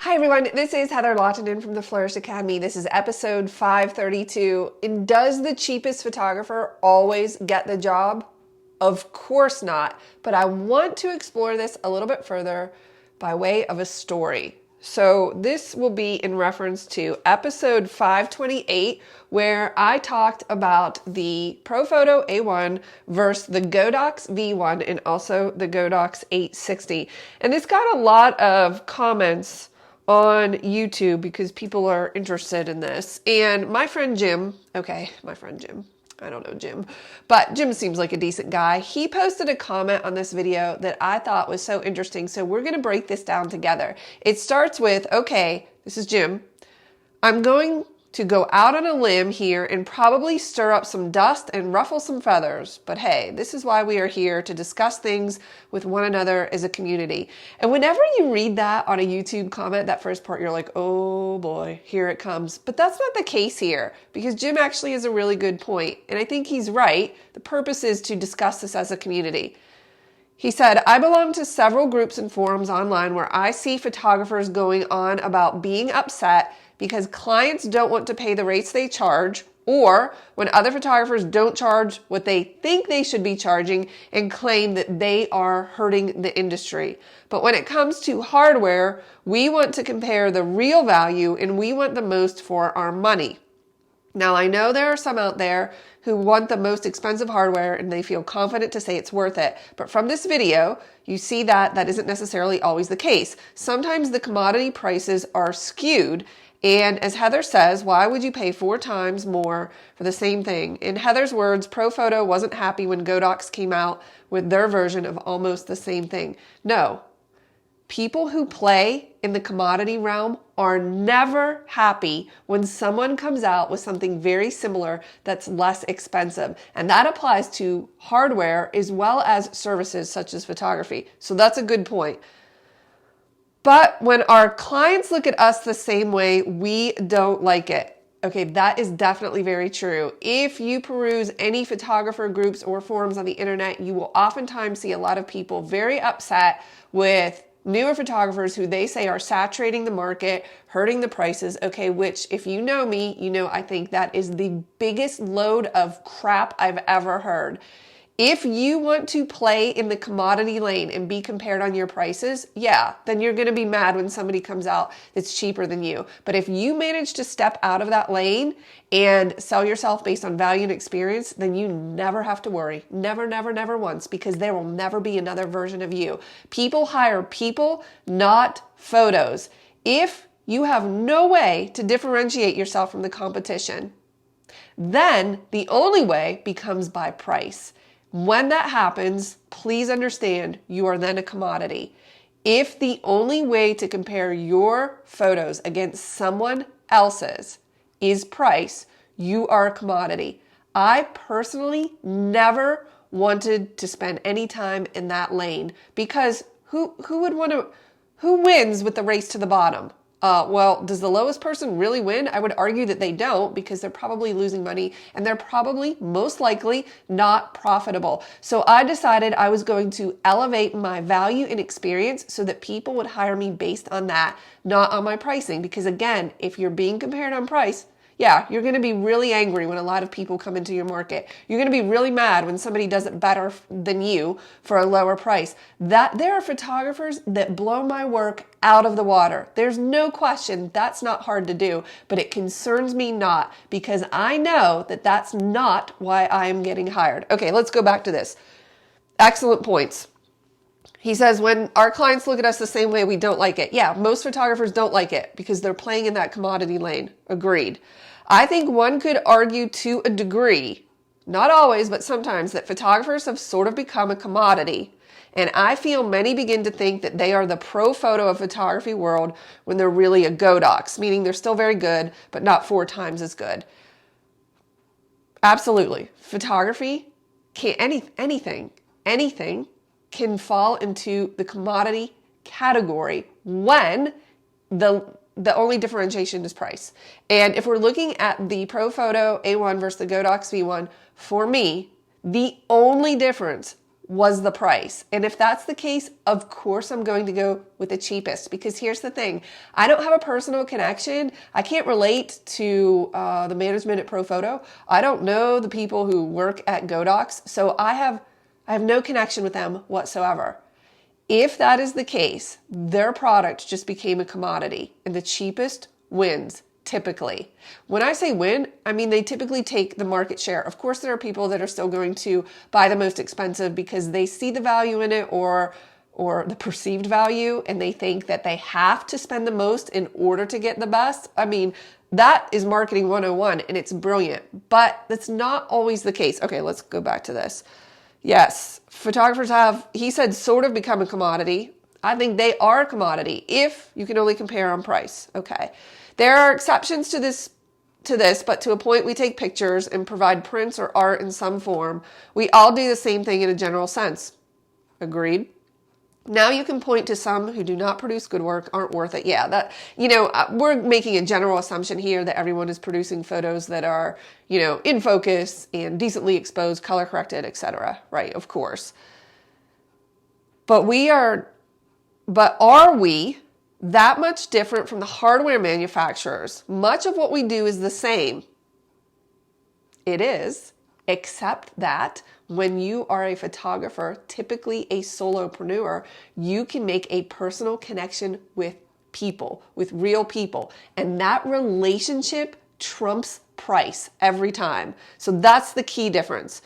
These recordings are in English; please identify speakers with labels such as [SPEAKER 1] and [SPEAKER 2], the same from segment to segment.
[SPEAKER 1] Hi everyone, this is Heather Lottenden from the Flourish.Academy. This is episode 532. And does the cheapest photographer always get the job? Of course not, but I want to explore this a little bit further by way of a story. So this will be in reference to episode 528, where I talked about the ProPhoto A1 versus the Godox V1 and also the Godox 860. And it's got a lot of comments on YouTube because people are interested in this. And my friend Jim, I don't know Jim, but Jim seems like a decent guy. He posted a comment on this video that I thought was so interesting. So we're going to break this down together. It starts with, okay, this is Jim. I'm going to go out on a limb here and probably stir up some dust and ruffle some feathers. But hey, this is why we are here, to discuss things with one another as a community. And whenever you read that on a YouTube comment, that first part, you're like, oh boy, here it comes. But that's not the case here, because Jim actually has a really good point. And I think he's right. The purpose is to discuss this as a community. He said, I belong to several groups and forums online where I see photographers going on about being upset because clients don't want to pay the rates they charge, or when other photographers don't charge what they think they should be charging and claim that they are hurting the industry. But when it comes to hardware, we want to compare the real value and we want the most for our money. Now, I know there are some out there who want the most expensive hardware and they feel confident to say it's worth it. But from this video, you see that that isn't necessarily always the case. Sometimes the commodity prices are skewed. And as Heather says, why would you pay 4 times more for the same thing? In Heather's words, ProPhoto wasn't happy when Godox came out with their version of almost the same thing. No, people who play in the commodity realm are never happy when someone comes out with something very similar that's less expensive. And that applies to hardware as well as services such as photography. So that's a good point. But when our clients look at us the same way, we don't like it. Okay, that is definitely very true. If you peruse any photographer groups or forums on the internet, you will oftentimes see a lot of people very upset with newer photographers who they say are saturating the market, hurting the prices, okay, which if you know me, you know I think that is the biggest load of crap I've ever heard. If you want to play in the commodity lane and be compared on your prices, yeah, then you're going to be mad when somebody comes out that's cheaper than you. But if you manage to step out of that lane and sell yourself based on value and experience, then you never have to worry. Never, never, never once, because there will never be another version of you. People hire people, not photos. If you have no way to differentiate yourself from the competition, then the only way becomes by price. When that happens, please understand you are then a commodity. If the only way to compare your photos against someone else's is price, you are a commodity. I personally never wanted to spend any time in that lane, because who wins with the race to the bottom? Well, does the lowest person really win? I would argue that they don't, because they're probably losing money and they're probably most likely not profitable. So I decided I was going to elevate my value and experience so that people would hire me based on that, not on my pricing. Because again, if you're being compared on price, yeah, you're going to be really angry when a lot of people come into your market. You're going to be really mad when somebody does it better than you for a lower price. There are photographers that blow my work out of the water. There's no question that's not hard to do, but it concerns me not, because I know that that's not why I am getting hired. Okay, let's go back to this. Excellent points. He says, when our clients look at us the same way, we don't like it. Yeah, most photographers don't like it because they're playing in that commodity lane. Agreed. I think one could argue to a degree, not always, but sometimes, that photographers have sort of become a commodity. And I feel many begin to think that they are the pro photo of photography world when they're really a Godox, meaning they're still very good, but not 4 times as good. Absolutely. Photography, anything can fall into the commodity category when the only differentiation is price. And if we're looking at the ProPhoto A1 versus the Godox V1, for me, the only difference was the price. And if that's the case, of course I'm going to go with the cheapest, because here's the thing. I don't have a personal connection. I can't relate to the management at ProPhoto. I don't know the people who work at Godox. So I have no connection with them whatsoever. If that is the case, their product just became a commodity and the cheapest wins. Typically. When I say win, I mean they typically take the market share. Of course, there are people that are still going to buy the most expensive because they see the value in it or the perceived value, and they think that they have to spend the most in order to get the best. I mean, that is marketing 101 and it's brilliant, but that's not always the case. Okay, let's go back to this. Yes, photographers have, he said, sort of become a commodity. I think they are a commodity if you can only compare on price. Okay. There are exceptions to this, but to a point we take pictures and provide prints or art in some form. We all do the same thing in a general sense. Agreed? Now you can point to some who do not produce good work, aren't worth it. Yeah, that, we're making a general assumption here that everyone is producing photos that are, in focus and decently exposed, color corrected, etc. Right, of course. But are we that much different from the hardware manufacturers? Much of what we do is the same. It is, except that when you are a photographer, typically a solopreneur, you can make a personal connection with people, with real people. And that relationship trumps price every time. So that's the key difference.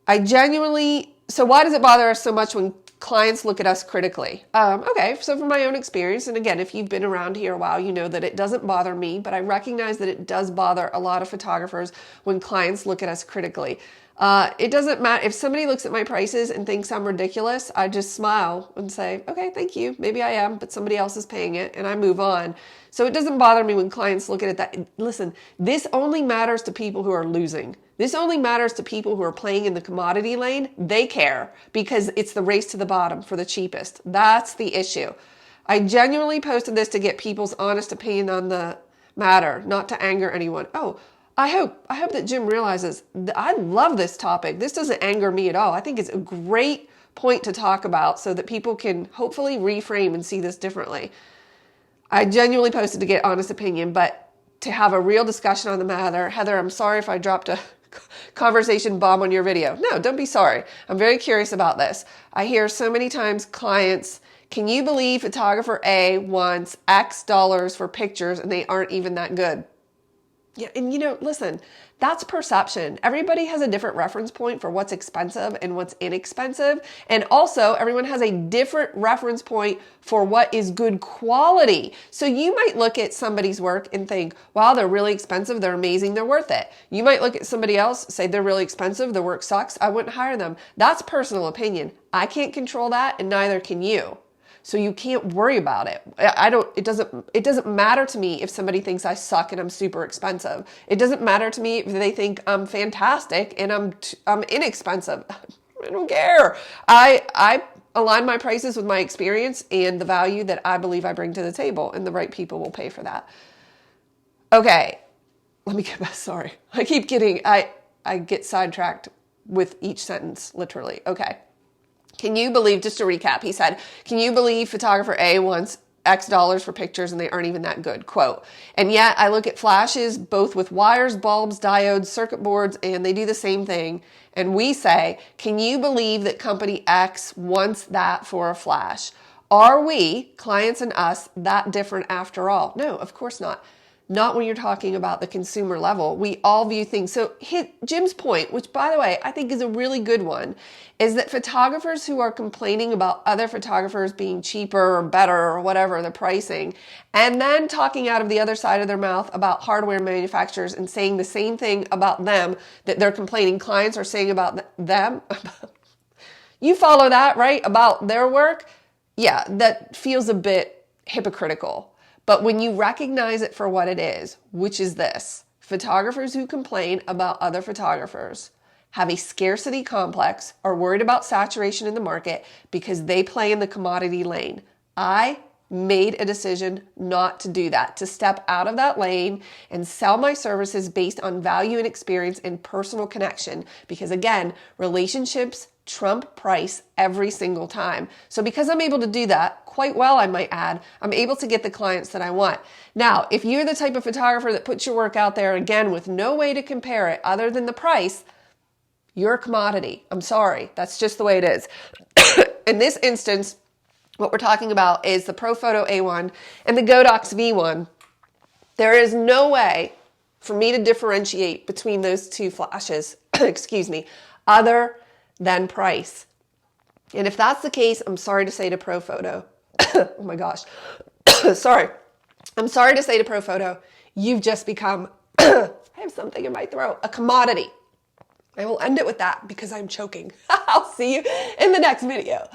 [SPEAKER 1] So why does it bother us so much when clients look at us critically? Okay, so from my own experience, and again, if you've been around here a while, you know that it doesn't bother me, but I recognize that it does bother a lot of photographers when clients look at us critically. It doesn't matter if somebody looks at my prices and thinks I'm ridiculous. I just smile and say, okay, thank you. Maybe I am, but somebody else is paying it, and I move on. So it doesn't bother me when clients look at it that, listen, this only matters to people who are losing. This only matters to people who are playing in the commodity lane. They care because it's the race to the bottom for the cheapest. That's the issue. I genuinely posted this to get people's honest opinion on the matter, not to anger anyone. Oh, I hope that Jim realizes that I love this topic. This doesn't anger me at all. I think it's a great point to talk about so that people can hopefully reframe and see this differently. I genuinely posted to get honest opinion, but to have a real discussion on the matter. Heather, I'm sorry if I dropped a conversation bomb on your video. No, don't be sorry. I'm very curious about this. I hear so many times clients, can you believe photographer A wants X dollars for pictures and they aren't even that good? Yeah, and listen, that's perception. Everybody has a different reference point for what's expensive and what's inexpensive. And also, everyone has a different reference point for what is good quality. So you might look at somebody's work and think, wow, they're really expensive, they're amazing, they're worth it. You might look at somebody else, say they're really expensive, their work sucks, I wouldn't hire them. That's personal opinion. I can't control that, and neither can you. So you can't worry about it. It doesn't matter to me if somebody thinks I suck and I'm super expensive. It doesn't matter to me if they think I'm fantastic and I'm inexpensive. I don't care. I align my prices with my experience and the value that I believe I bring to the table, and the right people will pay for that. Okay. Let me get back. Sorry. I get sidetracked with each sentence, literally. Okay. Can you believe, just to recap, he said, can you believe photographer A wants X dollars for pictures and they aren't even that good? Quote, and yet I look at flashes both with wires, bulbs, diodes, circuit boards, and they do the same thing. And we say, can you believe that company X wants that for a flash? Are we, clients and us, that different after all? No, of course not. Not when you're talking about the consumer level. We all view things. So Jim's point, which by the way, I think is a really good one, is that photographers who are complaining about other photographers being cheaper or better or whatever the pricing, and then talking out of the other side of their mouth about hardware manufacturers and saying the same thing about them that they're complaining clients are saying about them. You follow that, right? About their work? Yeah, that feels a bit hypocritical. But when you recognize it for what it is, which is this, photographers who complain about other photographers have a scarcity complex, are worried about saturation in the market because they play in the commodity lane. I made a decision not to do that, to step out of that lane and sell my services based on value and experience and personal connection. Because again, relationships trump price every single time. So because I'm able to do that quite well, I might add, I'm able to get the clients that I want. Now, if you're the type of photographer that puts your work out there again with no way to compare it other than the price, you're a commodity. I'm sorry. That's just the way it is. In this instance, what we're talking about is the ProPhoto A1 and the Godox V1. There is no way for me to differentiate between those two flashes, excuse me, other than price. And if that's the case, I'm sorry to say to ProPhoto, oh my gosh, sorry. I'm sorry to say to ProPhoto, you've just become, I have something in my throat, a commodity. I will end it with that because I'm choking. I'll see you in the next video.